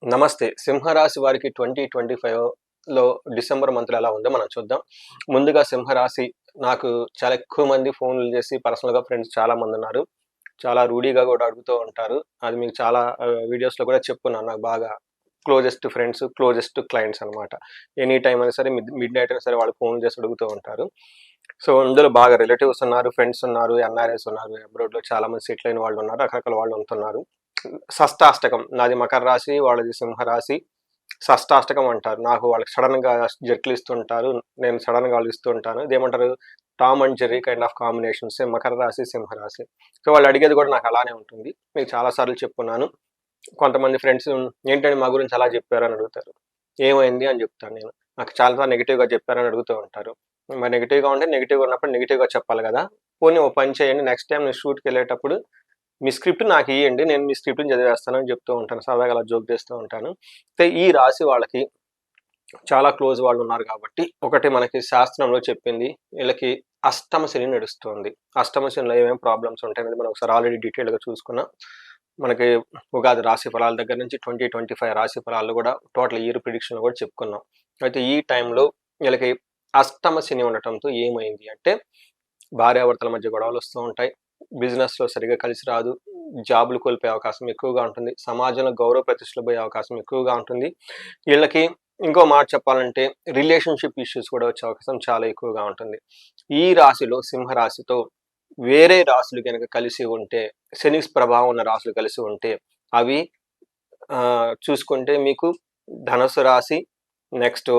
నమస్తే. సింహరాశి వారికి 2025లో డిసెంబర్ మంత్‌లో ఎలా ఉందో మనం చూద్దాం. ముందుగా సింహరాశి నాకు చాలా ఎక్కువ మంది ఫోన్‌లు చేసి పర్సనల్‌గా ఫ్రెండ్స్ చాలామందున్నారు. చాలా రూడీగా గూడా అడుగుతూ ఉంటారు. అది మీకు చాలా వీడియోస్‌లో కూడా చెప్పున్నాను. నాకు బాగా క్లోజెస్ట్ ఫ్రెండ్స్, క్లోజెస్ట్ క్లయింట్స్ అనమాట. ఎనీ టైమ్ అయినా సరే మిడ్‌నైట్ అయినా సరే వాళ్ళు ఫోన్‌లు చేసి అడుగుతూ ఉంటారు. సో, ఇందులో బాగా రిలేటివ్స్ ఉన్నారు, ఫ్రెండ్స్ ఉన్నారు, ఎన్ఆర్‌ఐస్ ఉన్నారు, అబ్రాడ్‌లో చాలామంది సెటిల్ అయిన వాళ్ళు ఉన్నారు. రకరకాల వాళ్ళు ఉంటున్నారు. షష్టాష్టకం నాది మకర రాశి, వాళ్ళది సింహరాశి. షష్టాష్టకం అంటారు. నాకు వాళ్ళకి సడెన్‌గా జట్‌లు ఇస్తుంటారు. నేను సడెన్‌గా వాళ్ళకి ఇస్తూ ఉంటాను. ఇదేమంటారు Tom and Jerry kind of combinations మకర రాశి, సింహరాశి. సో, వాళ్ళు అడిగేది కూడా నాకు అలానే ఉంటుంది. మీకు చాలా సార్లు చెప్పున్నాను. కొంతమంది ఫ్రెండ్స్ ఏంటండి మా గురించి అలా చెప్పారని అడుగుతారు. ఏమైంది అని చెప్తాను నేను. నాకు చాలా నెగెటివ్‌గా చెప్పారని అడుగుతూ ఉంటారు. మరి నెగెటివ్‌గా ఉంటే నెగెటివ్‌గా ఉన్నప్పుడు నెగెటివ్‌గా చెప్పాలి గదా! పోనీ ఓ పని చేయండి నెక్స్ట్ టైమ్ నేను షూట్‌కెళ్ళేటప్పుడు మీ స్క్రిప్ట్ నాకియ్యండి. నేను మీ స్క్రిప్ట్‌ని చదివేస్తానని చెప్తూ ఉంటాను. సరదాగా అలా జోక్ చేస్తూ ఉంటాను. అయితే ఈ రాశి వాళ్ళకి చాలా క్లోజ్ వాళ్ళున్నారు కాబట్టి, ఒకటి మనకి శాస్త్రంలో చెప్పింది వీళ్ళకి అష్టమ శని నడుస్తోంది. అష్టమ శనిలో ఏమేం ప్రాబ్లమ్స్ ఉంటాయనేది మనం ఒకసారి ఆల్రెడీ డీటెయిల్‌గా చూసుకున్నాం. మనకి ఉగాది రాశి ఫలాల దగ్గర నుంచి 2025 రాశి ఫలాలు గూడా టోటల్ ఇయర్ ప్రిడిక్షన్‌లు గూడా చెప్పుకున్నాం. అయితే ఈ టైంలో వీళ్ళకి అష్టమ శని ఉండటంతో ఏమైంది అంటే, భార్యాభర్తల మధ్య గొడవలొస్తూ ఉంటాయి. బిజినెస్‌లో సరిగ్గా కలిసి రాదు. జాబ్‌లు కోల్పోయే అవకాశం ఎక్కువగా ఉంటుంది. సమాజంలో గౌరవ ప్రతిష్టలు పోయే అవకాశం ఎక్కువగా ఉంటుంది. వీళ్ళకి ఇంకో మాట చెప్పాలంటే రిలేషన్‌షిప్ ఇష్యూస్ కూడా వచ్చే అవకాశం చాలా ఎక్కువగా ఉంటుంది. ఈ రాశిలో సింహరాశితో వేరే రాశులు గనక కలిసి ఉంటే, శని ప్రభావం ఉన్న రాశులు కలిసి ఉంటే అవి చూసుకుంటే మీకు ధనుసు రాశి, నెక్స్టు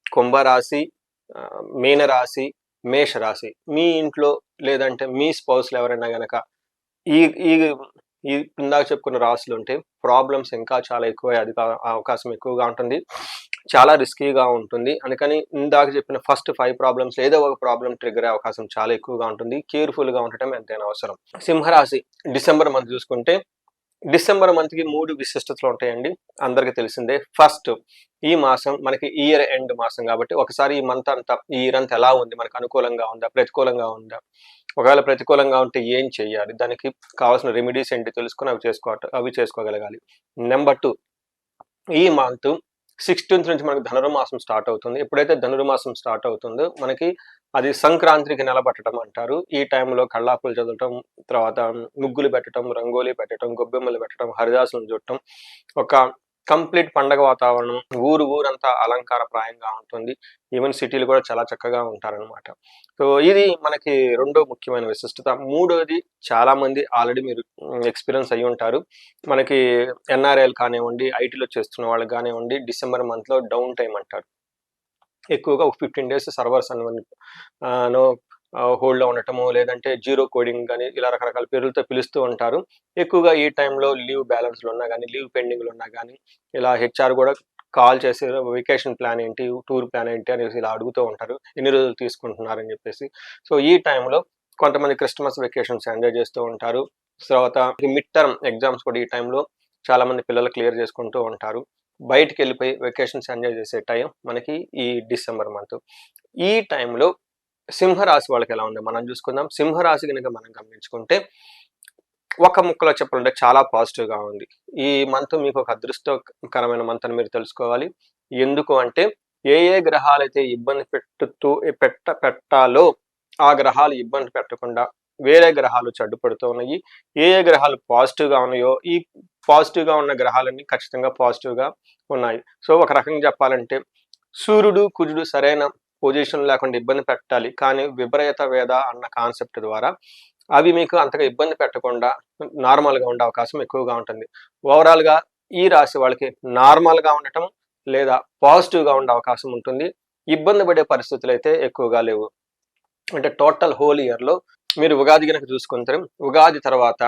కుంభరాశి, మీనరాశి, మేషరాశి. మీ ఇంట్లో లేదంటే మీ స్పౌస్‌లు ఎవరైనా గనక ఈ ఈ ఈ ఇందాక చెప్పుకున్న రాశులుంటే ప్రాబ్లమ్స్ ఇంకా చాలా ఎక్కువయ్యే అవకాశం ఎక్కువగా ఉంటుంది. చాలా రిస్కీగా ఉంటుంది. అందుకని ఇందాక చెప్పిన ఫస్ట్ 5 ప్రాబ్లమ్స్ ఏదో ఒక ప్రాబ్లమ్ ట్రిగ్గర్ అయ్యే అవకాశం చాలా ఎక్కువగా ఉంటుంది. కేర్‌ఫుల్‌గా ఉండటం ఎంతైనా అవసరం. సింహరాశి డిసెంబర్ మంత్ చూసుకుంటే డిసెంబర్ మంత్‌కి 3 విశిష్టతలు ఉంటాయండి. అందరికి తెలిసిందే. ఫస్ట్ ఈ మాసం మనకి ఇయర్ ఎండ్ మాసం కాబట్టి ఒకసారి ఈ మంత్ అంతా ఈ ఇయర్ అంతా ఎలా ఉంది? మనకు అనుకూలంగా ఉందా? ప్రతికూలంగా ఉందా? ఒకవేళ ప్రతికూలంగా ఉంటే ఏం చేయాలి? దానికి కావాల్సిన రెమెడీస్ ఏంటి తెలుసుకొని అవి చేసుకోగలగాలి. నంబర్ 2 ఈ మంత్ 16థ్ నుంచి మనకు ధనుర్మాసం స్టార్ట్ అవుతుంది. ఎప్పుడైతే ధనుర్మాసం స్టార్ట్ అవుతుందో మనకి అది సంక్రాంతికి నెలబట్టడం అంటారు. ఈ టైంలో కల్లాపులు చదవటం, తర్వాత ముగ్గులు పెట్టటం, రంగోలీ పెట్టటం, గొబ్బెమ్మలు పెట్టటం, హరిదాసులను చుట్టం, ఒక కంప్లీట్ పండగ వాతావరణం. ఊరంతా అలంకారప్రాయంగా ఉంటుంది. ఈవెన్ సిటీలు కూడా చాలా చక్కగా ఉంటారనమాట. సో, ఇది మనకి రెండో ముఖ్యమైన విశిష్టత. మూడోది చాలామంది ఆల్రెడీ మీరు ఎక్స్‌పీరియన్స్ అయ్యుంటారు. మనకి ఎన్ఆర్ఐలు కానివ్వండి, ఐటీలో చేస్తున్న వాళ్ళకి గానివ్వండి, డిసెంబర్ మంత్‌లో డౌన్ టైమ్ అంటారు. ఎక్కువగా ఒక 15 డేస్ సర్వర్స్ అనేవన్నీ ఆహ్, నో హోల్డ్‌లో ఉండటము, లేదంటే జీరో కోడింగ్ గాని, ఇలా రకరకాల పేర్లతో పిలుస్తూ ఉంటారు. ఎక్కువగా ఈ టైంలో లీవ్ బ్యాలెన్స్‌లున్నా గాని, లీవ్ పెండింగ్‌లున్నా గాని, ఇలా హెచ్ఆర్ గూడా కాల్ చేసి వెకేషన్ ప్లాన్ ఏంటి? టూర్ ప్లాన్ ఏంటి? అనేసి ఇలా అడుగుతూ ఉంటారు. ఎన్ని రోజులు తీసుకుంటున్నారని జెప్పేసి. సో, ఈ టైంలో కొంతమంది క్రిస్టమస్ వెకేషన్స్ ఎంజాయ్ చేస్తూ ఉంటారు. తర్వాత మిడ్ టర్మ్ ఎగ్జామ్స్ కూడా ఈ టైంలో చాలామంది పిల్లలు క్లియర్ చేసుకుంటూ ఉంటారు. బయటికెళ్ళిపోయి వెకేషన్స్ ఎంజాయ్ చేసే టైం మనకి ఈ డిసెంబర్ మంత్. ఈ టైంలో సింహరాశి వాళ్ళకెలా ఉంది మనం చూసుకుందాం. సింహరాశి గనుక మనం గమనించుకుంటే, ఒక ముక్కలో చెప్పాలంటే చాలా పాజిటివ్‌గా ఉంది. ఈ మంత్ మీకొక అదృష్టకరమైన మంత్ అని మీరు తెలుసుకోవాలి. ఎందుకు అంటే, ఏ గ్రహాలైతే ఇబ్బంది పెట్టాలో ఆ గ్రహాలు ఇబ్బంది పెట్టకుండా వేరే గ్రహాలు అడ్డుపడుతూ ఉన్నాయి. ఏ గ్రహాలు పాజిటివ్‌గా ఉన్నాయో, ఈ పాజిటివ్‌గా ఉన్న గ్రహాలన్నీ ఖచ్చితంగా పాజిటివ్‌గా ఉన్నాయి. సో, ఒక రకంగా చెప్పాలంటే సూర్యుడు, కుజుడు సరైన పొజిషన్ లేకుండా ఇబ్బంది పెట్టాలి. కానీ విపరీత వేద అన్న కాన్సెప్ట్ ద్వారా అవి మీకు అంతగా ఇబ్బంది పెట్టకుండా నార్మల్‌గా ఉండే అవకాశం ఎక్కువగా ఉంటుంది. ఓవరాల్‌గా ఈ రాశి వాళ్ళకి నార్మల్‌గా ఉండటం లేదా పాజిటివ్‌గా ఉండే అవకాశం ఉంటుంది. ఇబ్బంది పడే పరిస్థితులైతే ఎక్కువగా లేవు. అంటే టోటల్ హోల్ ఇయర్‌లో మీరు ఉగాది గనక చూసుకుంటే, ఉగాది తర్వాత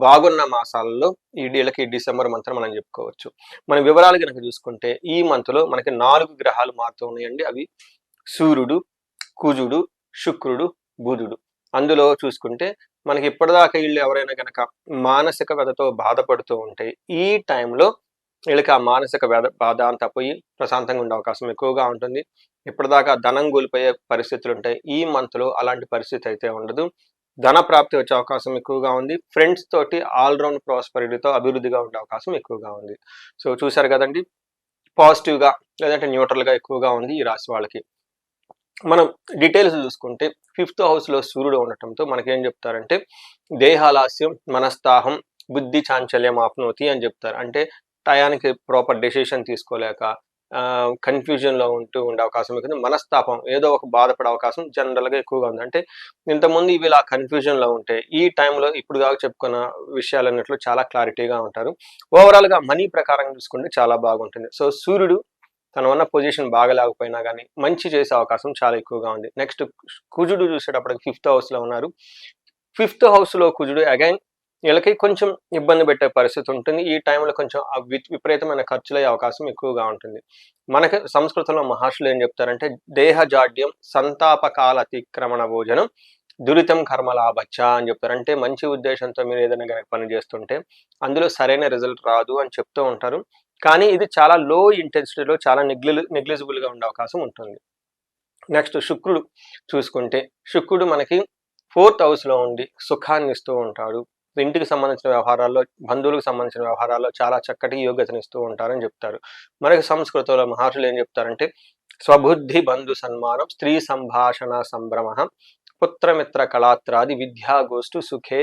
బాగున్న మాసాలలో వీళ్ళకి డిసెంబర్ మంత్ అని మనం చెప్పుకోవచ్చు. మన వివరాలు గనక చూసుకుంటే ఈ మంత్‌లో మనకి 4 గ్రహాలు మారుతూ ఉన్నాయండి. అవి సూర్యుడు, కుజుడు, శుక్రుడు, బుధుడు. అందులో చూసుకుంటే మనకి ఇప్పటిదాకా ఈళ్ళు ఎవరైనా గనక మానసిక వ్యధతో బాధపడుతూ ఉంటే, ఈ టైంలో వీళ్ళకి ఆ మానసిక బాధ అంతా పోయి ప్రశాంతంగా ఉండే అవకాశం ఎక్కువగా ఉంటుంది. ఇప్పటిదాకా ధనం కోల్పోయే పరిస్థితులుంటాయి. ఈ మంత్‌లో అలాంటి పరిస్థితి అయితే ఉండదు. ధన ప్రాప్తి వచ్చే అవకాశం ఎక్కువగా ఉంది. ఫ్రెండ్స్ తోటి ఆల్‌రౌండ్ ప్రాస్పెరిటీతో అభివృద్ధిగా ఉండే అవకాశం ఎక్కువగా ఉంది. సో చూసారు కదండీ! పాజిటివ్‌గా లేదంటే న్యూట్రల్‌గా ఎక్కువగా ఉంది ఈ రాశి వాళ్ళకి. మనం డీటెయిల్స్ చూసుకుంటే 5th హౌస్‌లో సూర్యుడు ఉండటంతో మనకేం చెప్తారంటే దేహాలాస్యం, మనస్తాహం, బుద్ధి చాంచల్యం ఆప్నోతి అని చెప్తారు. అంటే టయానికి ప్రాపర్ డెసిషన్ తీసుకోలేక కన్‌ఫ్యూజన్‌లో ఉండే అవకాశం ఉంటుంది. మనస్తాపం ఏదో ఒక బాధపడే అవకాశం జనరల్‌గా ఎక్కువగా ఉంది. అంటే ఇంతకుముందు ఇవి ఇలా కన్‌ఫ్యూజన్‌లో ఉంటే ఈ టైంలో ఇప్పుడు దాకా చెప్పుకున్న విషయాలన్నిట్లో చాలా క్లారిటీగా ఉంటారు. ఓవరాల్‌గా మనీ ప్రకారం చూసుకుంటే చాలా బాగుంటుంది. సో సూర్యుడు తను ఉన్న పొజిషన్ బాగలేకపోయినా గానీ, మంచి చేసే అవకాశం చాలా ఎక్కువగా ఉంది. నెక్స్ట్ కుజుడు చూసేటప్పటికి 5th హౌస్‌లో ఉన్నారు. 5th హౌస్‌లో కుజుడు అగైన్ వీళ్ళకి కొంచెం ఇబ్బంది పెట్టే పరిస్థితి ఉంటుంది. ఈ టైంలో కొంచెం విపరీతమైన ఖర్చులయ్యే అవకాశం ఎక్కువగా ఉంటుంది. మనకి సంస్కృతంలో మహర్షులు ఏం చెప్తారంటే, దేహజాడ్యం సంతాపకాల అతిక్రమణ భోజనం దురితం కర్మలాభచ్చ అని చెప్తారు. అంటే మంచి ఉద్దేశంతో మీరు ఏదైనా గనక పని చేస్తుంటే, అందులో సరైన రిజల్ట్ రాదు అని చెప్తూ ఉంటారు. కానీ ఇది చాలా లో ఇంటెన్సిటీలో చాలా నెగ్లిజిబుల్‌గా ఉండే అవకాశం ఉంటుంది. నెక్స్ట్ శుక్రుడు చూసుకుంటే, శుక్రుడు మనకి 4th హౌస్‌లో ఉండి సుఖాన్ని ఇస్తూ ఉంటాడు. ఇంటికి సంబంధించిన వ్యవహారాల్లో, బంధువులకు సంబంధించిన వ్యవహారాల్లో చాలా చక్కటి యోగ్యతనిస్తూ ఉంటారని చెప్తారు. మనకి సంస్కృతంలో మహర్షులు ఏం చెప్తారంటే, స్వబుద్ధి బంధు సన్మానం, స్త్రీ సంభాషణ సంభ్రమః, పుత్రమిత్ర కళాత్రాది విద్యాగోష్ఠు సుఖే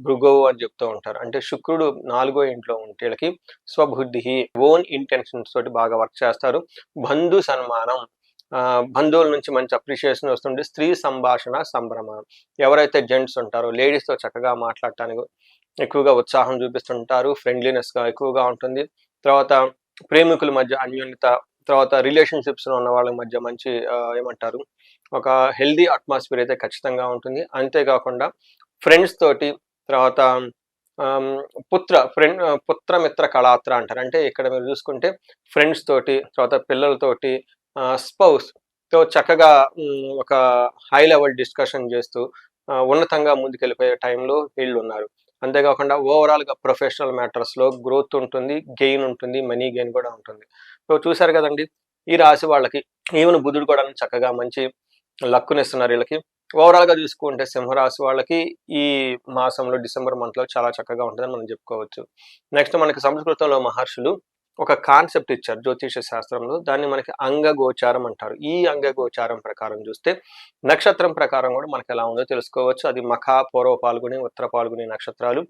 భృగో అని చెప్తూ ఉంటారు. అంటే శుక్రుడు 4వ ఇంట్లో ఉంటే వీళ్ళకి స్వబుద్ధి, ఓన్ ఇంటెన్షన్స్ తోటి బాగా వర్క్ చేస్తారు. బంధు సన్మానం, బంధువుల నుంచి మంచి అప్రిషియేషన్ వస్తుంది. స్త్రీ సంభాషణ సంభ్రమం, ఎవరైతే జెంట్స్ ఉంటారో లేడీస్‌తో చక్కగా మాట్లాడటానికి ఎక్కువగా ఉత్సాహం చూపిస్తుంటారు. ఫ్రెండ్లీనెస్‌గా ఎక్కువగా ఉంటుంది. తర్వాత ప్రేమికుల మధ్య అన్యోన్యత, తర్వాత రిలేషన్‌షిప్స్‌లో ఉన్న వాళ్ళ మధ్య మంచి ఏమంటారు ఒక హెల్తీ అట్మాస్ఫియర్ అయితే ఖచ్చితంగా ఉంటుంది. అంతేకాకుండా ఫ్రెండ్స్ తోటి తర్వాత ఆహ్, పుత్రమిత్ర కళాత్ర అంటారు. అంటే ఇక్కడ మీరు చూసుకుంటే ఫ్రెండ్స్ తోటి, తర్వాత పిల్లలతోటి, స్పౌస్‌తో చక్కగా ఒక హై లెవెల్ డిస్కషన్ చేస్తూ ఉన్నతంగా ముందుకెళ్ళిపోయే టైంలో వీళ్ళున్నారు. అంతేకాకుండా ఓవరాల్‌గా ప్రొఫెషనల్ మ్యాటర్స్‌లో గ్రోత్ ఉంటుంది, గెయిన్ ఉంటుంది, మనీ గెయిన్ కూడా ఉంటుంది. సో చూసారు కదండీ! ఈ రాశి వాళ్ళకి ఈవెన్ బుధుడు కూడా చక్కగా మంచి లక్కునిస్తున్నారు వీళ్ళకి. ఓవరాల్‌గా చూసుకుంటే సింహరాశి వాళ్ళకి ఈ మాసంలో డిసెంబర్ మంత్‌లో చాలా చక్కగా ఉంటదని మనం చెప్పుకోవచ్చు. నెక్స్ట్ మనకి సంస్కృతంలో మహర్షులు ఒక కాన్సెప్ట్ ఇచ్చారు జ్యోతిష శాస్త్రంలో. దాన్ని మనకి అంగగోచారం అంటారు. ఈ అంగగోచారం ప్రకారం చూస్తే నక్షత్రం ప్రకారం కూడా మనకెలా ఉందో తెలుసుకోవచ్చు. అది మఖ, పూర్వ పాల్గుని, ఉత్తర పాల్గుని నక్షత్రాలు.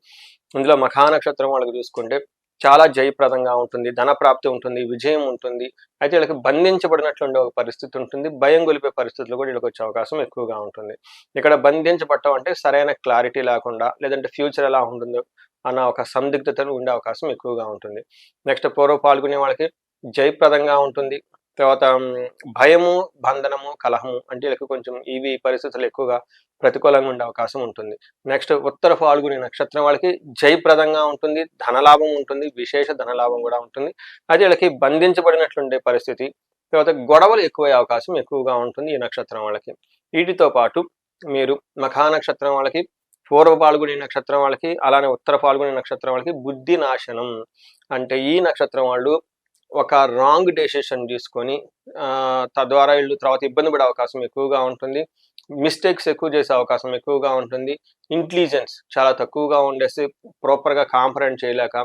ఇందులో మఖా నక్షత్రం వాళ్ళకి చూసుకుంటే చాలా జయప్రదంగా ఉంటుంది. ధన ప్రాప్తి ఉంటుంది. విజయం ఉంటుంది. అయితే వీళ్ళకి బంధించబడినట్లుండే ఒక పరిస్థితి ఉంటుంది. భయం గొలిపే పరిస్థితులు కూడా వీళ్ళకొచ్చే అవకాశం ఎక్కువగా ఉంటుంది. ఇక్కడ బంధించబడటం అంటే సరైన క్లారిటీ లేకుండా, లేదంటే ఫ్యూచర్ ఎలా ఉంటుందో అన్న ఒక సందిగ్ధతను ఉండే అవకాశం ఎక్కువగా ఉంటుంది. నెక్స్ట్ పూర్వ పాల్గొనే వాళ్ళకి జయప్రదంగా ఉంటుంది. తర్వాత భయము, బంధనము, కలహము అంటే వీళ్ళకి కొంచెం ఇవి పరిస్థితులు ఎక్కువగా ప్రతికూలంగా ఉండే అవకాశం ఉంటుంది. నెక్స్ట్ ఉత్తర ఫాల్గుని నక్షత్రం వాళ్ళకి జయప్రదంగా ఉంటుంది. ధనలాభం ఉంటుంది. విశేష ధనలాభం కూడా ఉంటుంది. అది వీళ్ళకి బంధించబడినట్లుండే పరిస్థితి. తర్వాత గొడవలు ఎక్కువయ్యే అవకాశం ఎక్కువగా ఉంటుంది ఈ నక్షత్రం వాళ్ళకి. వీటితో పాటు మీరు మఖా నక్షత్రం వాళ్ళకి, పూర్వ పాల్గొనే నక్షత్రం వాళ్ళకి, అలానే ఉత్తర పాల్గొనే నక్షత్రం వాళ్ళకి బుద్ధి నాశనం. అంటే ఈ నక్షత్రం వాళ్ళు ఒక రాంగ్ డెసిషన్ తీసుకొని తద్వారా వీళ్ళు తర్వాత ఇబ్బంది పడే అవకాశం ఎక్కువగా ఉంటుంది. మిస్టేక్స్ ఎక్కువ చేసే అవకాశం ఎక్కువగా ఉంటుంది. ఇంటెలిజెన్స్ చాలా తక్కువగా ఉండేసి ప్రాపర్‌గా కాంప్రహెండ్ చేయలేక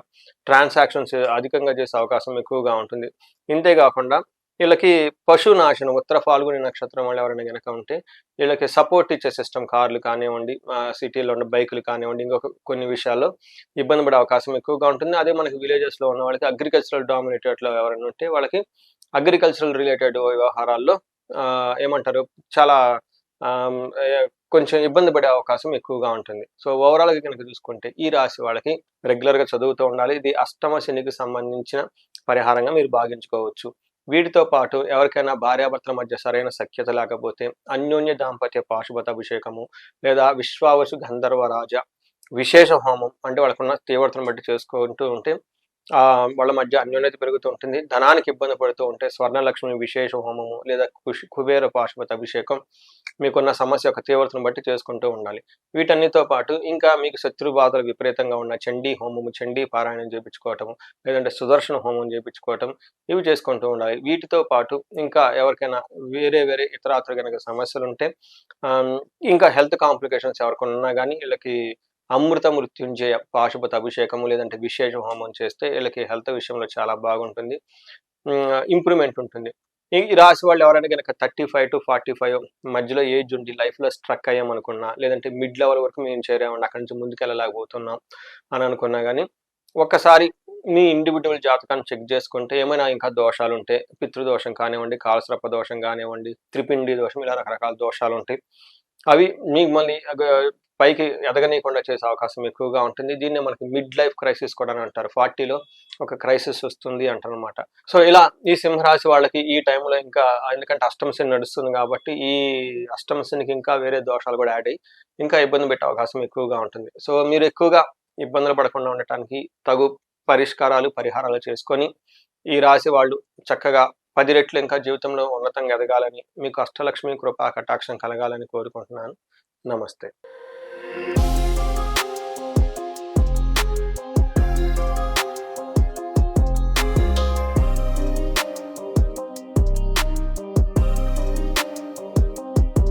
ట్రాన్సాక్షన్స్ అధికంగా చేసే అవకాశం ఎక్కువగా ఉంటుంది. ఇంతే కాకుండా వీళ్ళకి పశునాశనం ఉత్తర ఫాల్గుని నక్షత్రం వాళ్ళు ఎవరైనా గనక ఉంటే వీళ్ళకి సపోర్ట్ ఇచ్చే సిస్టమ్ కార్లు కానివ్వండి, సిటీలో ఉన్న బైకులు కానివ్వండి, ఇంకొక కొన్ని విషయాల్లో ఇబ్బంది పడే అవకాశం ఎక్కువగా ఉంటుంది. అదే మనకి విలేజెస్‌లో ఉన్న వాళ్ళకి అగ్రికల్చరల్ డామినేటెడ్‌లో ఎవరైనా ఉంటే వాళ్ళకి అగ్రికల్చరల్ రిలేటెడ్ వ్యవహారాల్లో ఏమంటారు చాలా ఆహ్, కొంచెం ఇబ్బంది పడే అవకాశం ఎక్కువగా ఉంటుంది. సో ఓవరాల్‌గా గనక చూసుకుంటే ఈ రాశి వాళ్ళకి రెగ్యులర్‌గా చదువుతూ ఉండాలి. ఇది అష్టమ శనికి సంబంధించిన పరిహారంగా మీరు భావించుకోవచ్చు. వీటితో పాటు ఎవరికైనా భార్యాభర్తల మధ్య సరైన సఖ్యత లేకపోతే అన్యోన్య దాంపత్య పాశుపత అభిషేకము లేదా విశ్వావసు గంధర్వ రాజ విశేష హోమం అంటే వాళ్ళకున్న తీవ్రతను బట్టి చేసుకుంటూ ఉంటే వాళ్ళ మధ్య అన్యోన్యత పెరుగుతూ ఉంటుంది. ధనానికి ఇబ్బంది పడుతూ ఉంటే స్వర్ణలక్ష్మి విశేష హోమము లేదా కుబేర పాశుపత అభిషేకం మీకున్న సమస్య యొక్క తీవ్రతను బట్టి చేసుకుంటూ ఉండాలి. వీటన్నిటితో పాటు ఇంకా మీకు శత్రు బాధలు విపరీతంగా ఉన్న చండీ హోమము, చండీ పారాయణం చేపించుకోవటము, లేదంటే సుదర్శన హోమం చేపించుకోవటం, ఇవి చేసుకుంటూ ఉండాలి. వీటితో పాటు ఇంకా ఎవరికైనా వేరే వేరే ఇతరాతర గనక సమస్యలుంటే ఇంకా హెల్త్ కాంప్లికేషన్స్ ఎవరికైనా ఉన్నా గానీ వీళ్ళకి అమృత మృత్యుంజయ పాశుపత అభిషేకము లేదంటే విశేష హోమం చేస్తే వీళ్ళకి హెల్త్ విషయంలో చాలా బాగుంటుంది. ఇంప్రూవ్‌మెంట్ ఉంటుంది. ఈ రాశి వాళ్ళు ఎవరైనా గనక 35-45 మధ్యలో ఏజ్ ఉండి లైఫ్‌లో స్ట్రక్ అయ్యామనుకున్నా, లేదంటే మిడ్ లెవెల్ వరకు మేము చేరామండి. అక్కడి నుంచి ముందుకెళ్ళలేకపోతున్నాం అని అనుకున్నా గానీ, ఒక్కసారి మీ ఇండివిడ్యువల్ జాతకాన్ని చెక్ చేసుకుంటే ఏమైనా ఇంకా దోషాలుంటే, పితృదోషం కానివ్వండి, కాలసర్ప దోషం కానివ్వండి, త్రిపిండి దోషం ఇలా రకరకాల దోషాలుంటాయి. అవి మిమ్మల్ని పైకి ఎదగనీయకుండా చేసే అవకాశం ఎక్కువగా ఉంటుంది. దీన్నే మనకి మిడ్ లైఫ్ క్రైసిస్ కూడా అని అంటారు. 40లో ఒక క్రైసిస్ వస్తుంది అంటారనమాట. సో, ఇలా ఈ సింహరాశి వాళ్ళకి ఈ టైంలో ఇంకా ఎందుకంటే అష్టమ శని నడుస్తుంది కాబట్టి, ఈ అష్టమ శనికి ఇంకా వేరే దోషాలు కూడా యాడ్ అయ్యి, ఇంకా ఇబ్బంది పెట్టే అవకాశం ఎక్కువగా ఉంటుంది. సో, మీరు ఎక్కువగా ఇబ్బందులు పడకుండా ఉండటానికి తగు పరిష్కారాలు, పరిహారాలు చేసుకొని, ఈ రాశి వాళ్ళు చక్కగా 10 రెట్లు ఇంకా జీవితంలో ఉన్నతంగా ఎదగాలని, మీకు అష్టలక్ష్మి కృపా కటాక్షం కలగాలని కోరుకుంటున్నాను. నమస్తే.